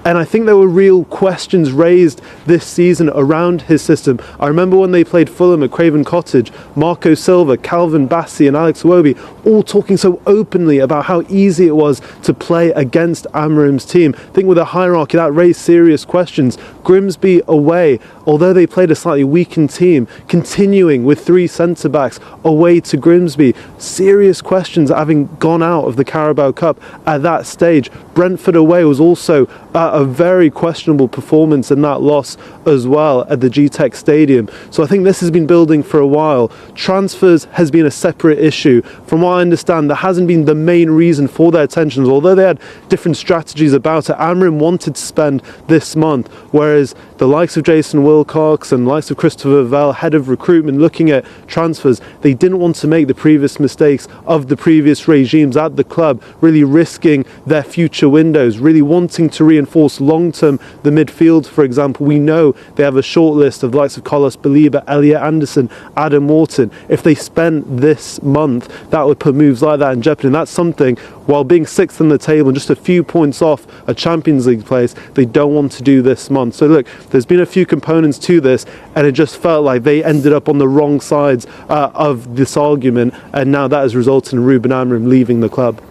And I think there were real questions raised this season around his system. I remember when they played Fulham at Craven Cottage, Marco Silva, Calvin Bassey and Alex Iwobi all talking so openly about how easy it was to play against Amorim's team. I think with a hierarchy that raised serious questions. Grimsby away, although they played a slightly weakened team, continuing with 3 centre-backs away to Grimsby. Serious questions having gone out of the Carabao Cup at that stage. Brentford away was also a very questionable performance in that loss as well at the G-Tech Stadium. So I think this has been building for a while. Transfers has been a separate issue. From what I understand, that hasn't been the main reason for their tensions, although they had different strategies about it. Amorim wanted to spend this month, whereas the likes of Jason Wilcox and the likes of Christopher Vell, head of recruitment, looking at transfers, they didn't want to make the previous mistakes of the previous regimes at the club, really risking their future windows, really wanting to reinforce long-term the midfield, for example. We know they have a short list of the likes of Carlos Baliba, Elliot Anderson, Adam Morton. If they spent this month, that would put moves like that in jeopardy. And that's something, while being 6th in the table and just a few points off a Champions League place, they don't want to do this month. So look, there's been a few components to this, and it just felt like they ended up on the wrong sides of this argument, and now that has resulted in Ruben Amorim leaving the club.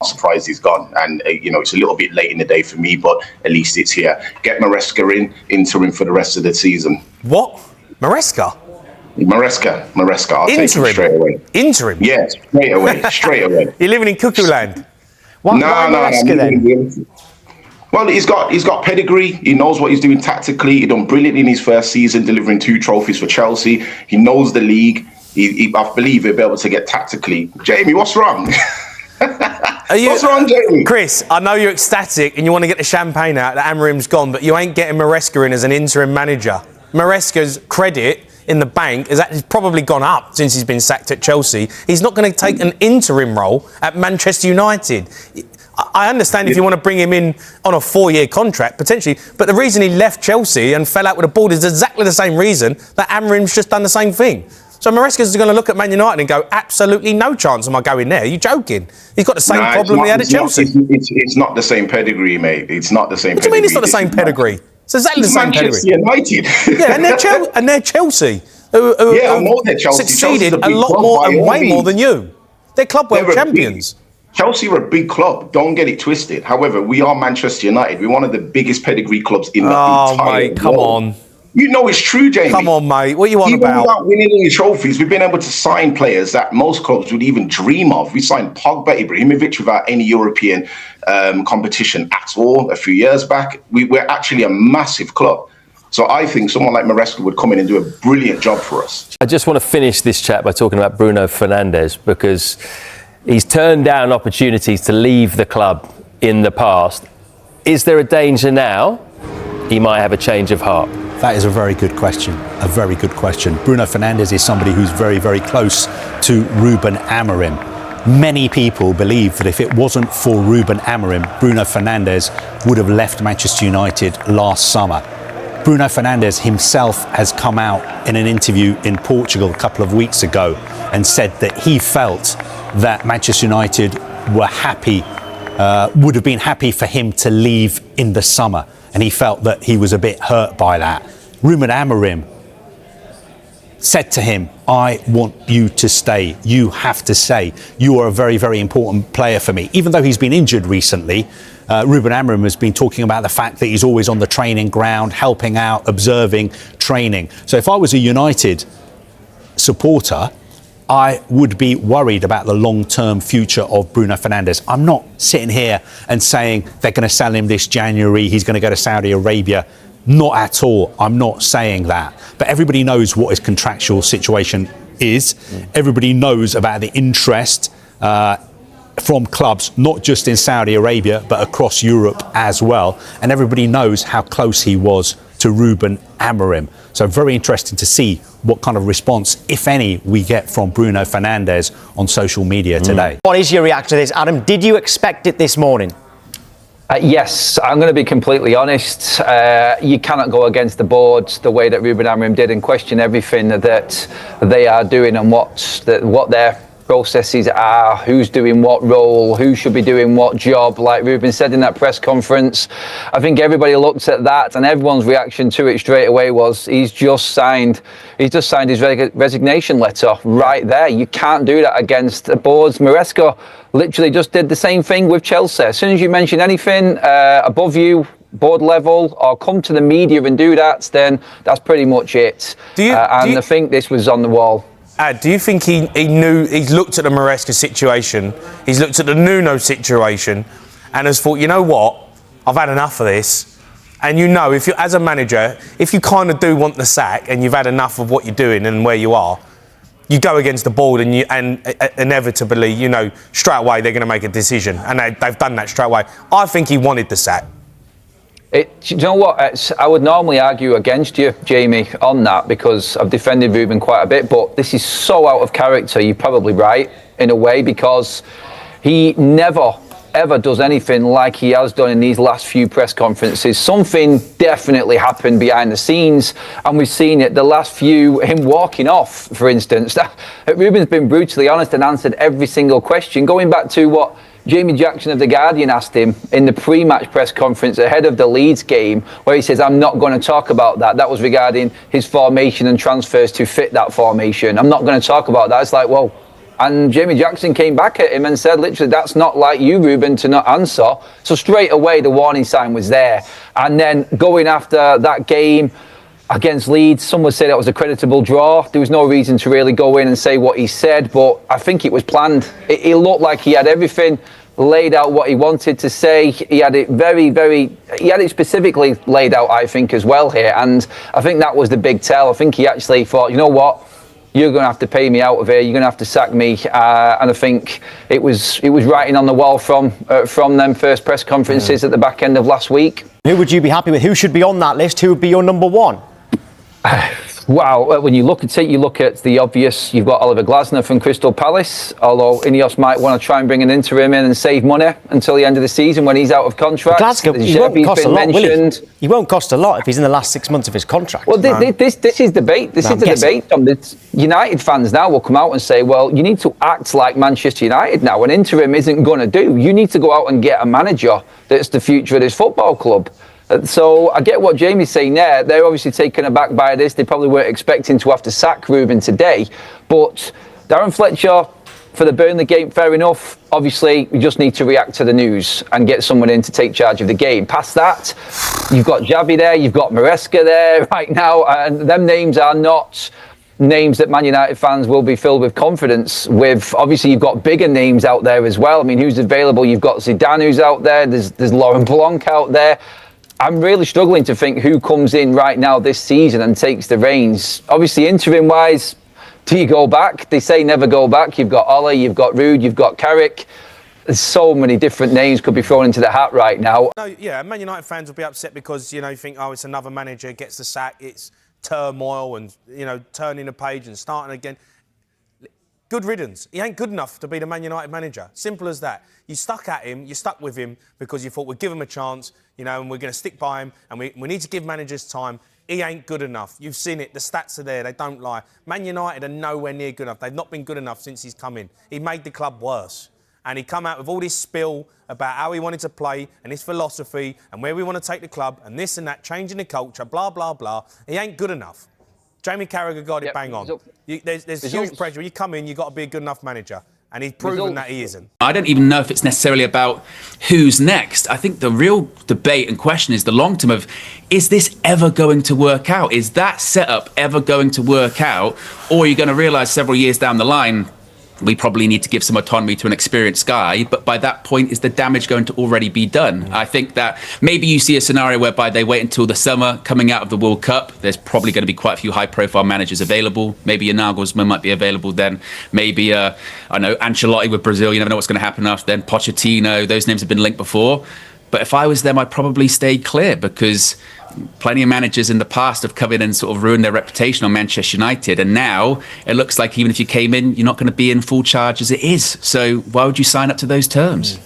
Surprised he's gone, and it's a little bit late in the day for me, but at least it's here. Get Maresca in, interim for the rest of the season. What? Maresca? Maresca. I'll take him straight away. Interim? Yeah, straight away. You're living in Cuckoo Land? Why Maresca then? Well, he's got pedigree. He knows what he's doing tactically. He done brilliantly in his first season, delivering 2 trophies for Chelsea. He knows the league. I believe he'll be able to get tactically. Jamie, what's wrong? What's wrong, Jamie? Chris, I know you're ecstatic and you want to get the champagne out that Amorim's gone, but you ain't getting Maresca in as an interim manager. Maresca's credit in the bank has probably gone up since he's been sacked at Chelsea. He's not going to take an interim role at Manchester United. I understand if you want to bring him in on a 4-year contract, potentially, but the reason he left Chelsea and fell out with the board is exactly the same reason that Amorim's just done the same thing. So Maresca's going to look at Man United and go, absolutely no chance am I going there. Are you joking? He's got the same problem he had at Chelsea. It's not the same pedigree, mate. It's not the same pedigree. What do you mean it's not the same pedigree? It's exactly the same pedigree. United. Yeah, and they're Chelsea. I know they're Chelsea. Succeeded a lot more and way more than you. They're club world champions. Chelsea are a big club. Don't get it twisted. However, we are Manchester United. We're one of the biggest pedigree clubs in the entire world. Mate, come on. You know it's true, Jamie. Come on, mate. What are you on Even about? without winning any trophies, we've been able to sign players that most clubs would even dream of. We signed Pogba, Ibrahimovic without any European competition at all a few years back. We're actually a massive club. So I think someone like Maresca would come in and do a brilliant job for us. I just want to finish this chat by talking about Bruno Fernandes, because he's turned down opportunities to leave the club in the past. Is there a danger now he might have a change of heart? That is a very good question. A very good question. Bruno Fernandes is somebody who's very, very close to Ruben Amorim. Many people believe that if it wasn't for Ruben Amorim, Bruno Fernandes would have left Manchester United last summer. Bruno Fernandes himself has come out in an interview in Portugal a couple of weeks ago and said that he felt that Manchester United were happy, would have been happy for him to leave in the summer. And he felt that he was a bit hurt by that. Ruben Amorim said to him, I want you to stay. You have to stay. You are a very, very important player for me. Even though he's been injured recently, Ruben Amorim has been talking about the fact that he's always on the training ground, helping out, observing, training. So if I was a United supporter, I would be worried about the long-term future of Bruno Fernandes. I'm not sitting here and saying they're going to sell him this January, he's going to go to Saudi Arabia. Not at all. I'm not saying that. But everybody knows what his contractual situation is. Everybody knows about the interest from clubs, not just in Saudi Arabia, but across Europe as well. And everybody knows how close he was to Ruben Amorim. So very interesting to see what kind of response, if any, we get from Bruno Fernandes on social media today. What is your reaction to this, Adam? Did you expect it this morning? Yes, I'm going to be completely honest. You cannot go against the board the way that Ruben Amorim did and question everything that they are doing and what their processes are, who's doing what role, who should be doing what job. Like Ruben said in that press conference, I think everybody looked at that and everyone's reaction to it straight away was he's just signed his resignation letter right there. You can't do that against the boards. Maresca literally just did the same thing with Chelsea. As soon as you mention anything above you, board level, or come to the media and do that, then that's pretty much it. I think this was on the wall. Do you think he knew, he's looked at the Maresca situation, he's looked at the Nuno situation and has thought, you know what, I've had enough of this. And you know, if you, as a manager, if you kind of do want the sack and you've had enough of what you're doing and where you are, you go against the board and inevitably, you know, straight away they're going to make a decision. And they've done that straight away. I think he wanted the sack. You know what? I would normally argue against you, Jamie, on that because I've defended Ruben quite a bit, but this is so out of character. You're probably right in a way because he never, ever does anything like he has done in these last few press conferences. Something definitely happened behind the scenes, and we've seen it the last few, him walking off, for instance. Ruben's been brutally honest and answered every single question, going back to what Jamie Jackson of The Guardian asked him in the pre-match press conference ahead of the Leeds game, where he says, I'm not going to talk about that. That was regarding his formation and transfers to fit that formation. I'm not going to talk about that. It's like, whoa. And Jamie Jackson came back at him and said, literally, that's not like you, Ruben, to not answer. So straight away, the warning sign was there. And then going after that game against Leeds, some would say that was a creditable draw. There was no reason to really go in and say what he said, but I think it was planned. It looked like he had everything laid out what he wanted to say. He had it he had it specifically laid out, I think, as well here. And I think that was the big tell. I think he actually thought, you know what? You're going to have to pay me out of here. You're going to have to sack me. And I think it was writing on the wall from them first press conferences at the back end of last week. Who would you be happy with? Who should be on that list? Who would be your number one? Wow, when you look at it, you look at the obvious. You've got Oliver Glasner from Crystal Palace, although Ineos might want to try and bring an interim in and save money until the end of the season when he's out of contract. Glasgow, he won't cost a lot, will he? He won't cost a lot if he's in the last 6 months of his contract. Well, this is debate. This is the debate. United fans now will come out and say, well, you need to act like Manchester United now. An interim isn't going to do. You need to go out and get a manager that's the future of this football club. So I get what Jamie's saying there. They're obviously taken aback by this. They probably weren't expecting to have to sack Ruben today. But Darren Fletcher, for the Burnley game, fair enough. Obviously, we just need to react to the news and get someone in to take charge of the game. Past that, you've got Xavi there, you've got Maresca there right now. And them names are not names that Man United fans will be filled with confidence with. Obviously, you've got bigger names out there as well. I mean, who's available? You've got Zidane who's out there. There's Laurent Blanc out there. I'm really struggling to think who comes in right now this season and takes the reins. Obviously, interim-wise, do you go back? They say never go back. You've got Ole, you've got Ruud, you've got Carrick. There's so many different names could be thrown into the hat right now. No, yeah, Man United fans will be upset because, you know, you think, oh, it's another manager, gets the sack, it's turmoil and, you know, turning a page and starting again. Good riddance. He ain't good enough to be the Man United manager. Simple as that. You stuck at him, you stuck with him because you thought we'd give him a chance, you know, and we're going to stick by him and we need to give managers time. He ain't good enough. You've seen it. The stats are there. They don't lie. Man United are nowhere near good enough. They've not been good enough since he's come in. He made the club worse. And he come out with all this spill about how he wanted to play and his philosophy and where we want to take the club and this and that, changing the culture, blah, blah, blah. He ain't good enough. Jamie Carragher got it bang on. There's huge pressure. When you come in, you've got to be a good enough manager. And he's proven that he isn't. I don't even know if it's necessarily about who's next. I think the real debate and question is the long term of, is this ever going to work out? Is that setup ever going to work out? Or are you going to realise several years down the line, we probably need to give some autonomy to an experienced guy, but by that point, is the damage going to already be done? I think that maybe you see a scenario whereby they wait until the summer coming out of the World Cup. There's probably going to be quite a few high-profile managers available. Maybe a Nagelsmann might be available then. Maybe, I know, Ancelotti with Brazil. You never know what's going to happen after then. Pochettino, those names have been linked before. But if I was them, I'd probably stay clear because plenty of managers in the past have come in and sort of ruined their reputation on Manchester United, and now it looks like even if you came in, you're not going to be in full charge as it is. So why would you sign up to those terms?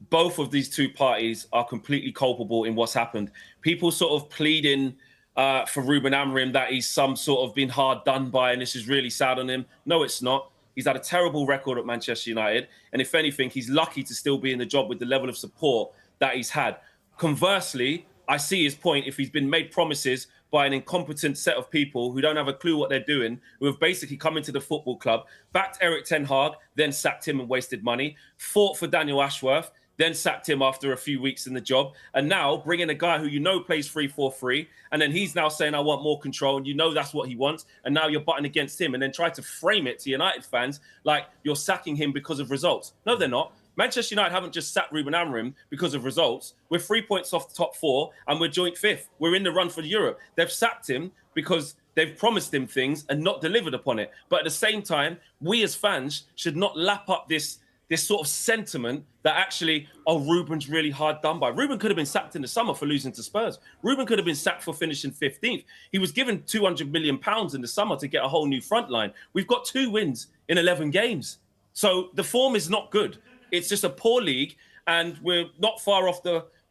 Both of these two parties are completely culpable in what's happened. People sort of pleading for Ruben Amorim that he's some sort of been hard done by and this is really sad on him. No, it's not. He's had a terrible record at Manchester United. And if anything, he's lucky to still be in the job with the level of support that he's had. Conversely, I see his point. If he's been made promises by an incompetent set of people who don't have a clue what they're doing, who have basically come into the football club, backed Eric Ten Hag, then sacked him and wasted money, fought for Daniel Ashworth, then sacked him after a few weeks in the job, and now bring in a guy who you know plays 3-4-3, and then he's now saying, I want more control, and you know that's what he wants, and now you're butting against him, and then try to frame it to United fans like you're sacking him because of results. No, they're not. Manchester United haven't just sacked Ruben Amorim because of results. We're 3 points off the top 4, and we're joint 5th. We're in the run for Europe. They've sacked him because they've promised him things and not delivered upon it. But at the same time, we as fans should not lap up this sort of sentiment that actually, oh, Ruben's really hard done by. Ruben could have been sacked in the summer for losing to Spurs. Ruben could have been sacked for finishing 15th. He was given £200 million in the summer to get a whole new front line. We've got 2 wins in 11 games. So the form is not good. It's just a poor league, and we're not far off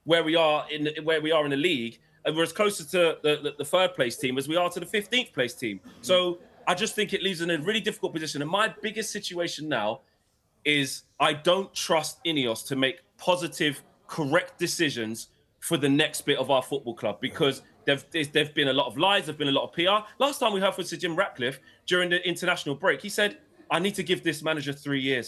where we are in the league, and we're as closer to the 3rd place team as we are to the 15th place team. So I just think it leaves us in a really difficult position. And my biggest situation now is I don't trust Ineos to make positive, correct decisions for the next bit of our football club, because there've been a lot of lies, there've been a lot of PR. Last time we heard from Sir Jim Ratcliffe during the international break, he said, I need to give this manager 3 years.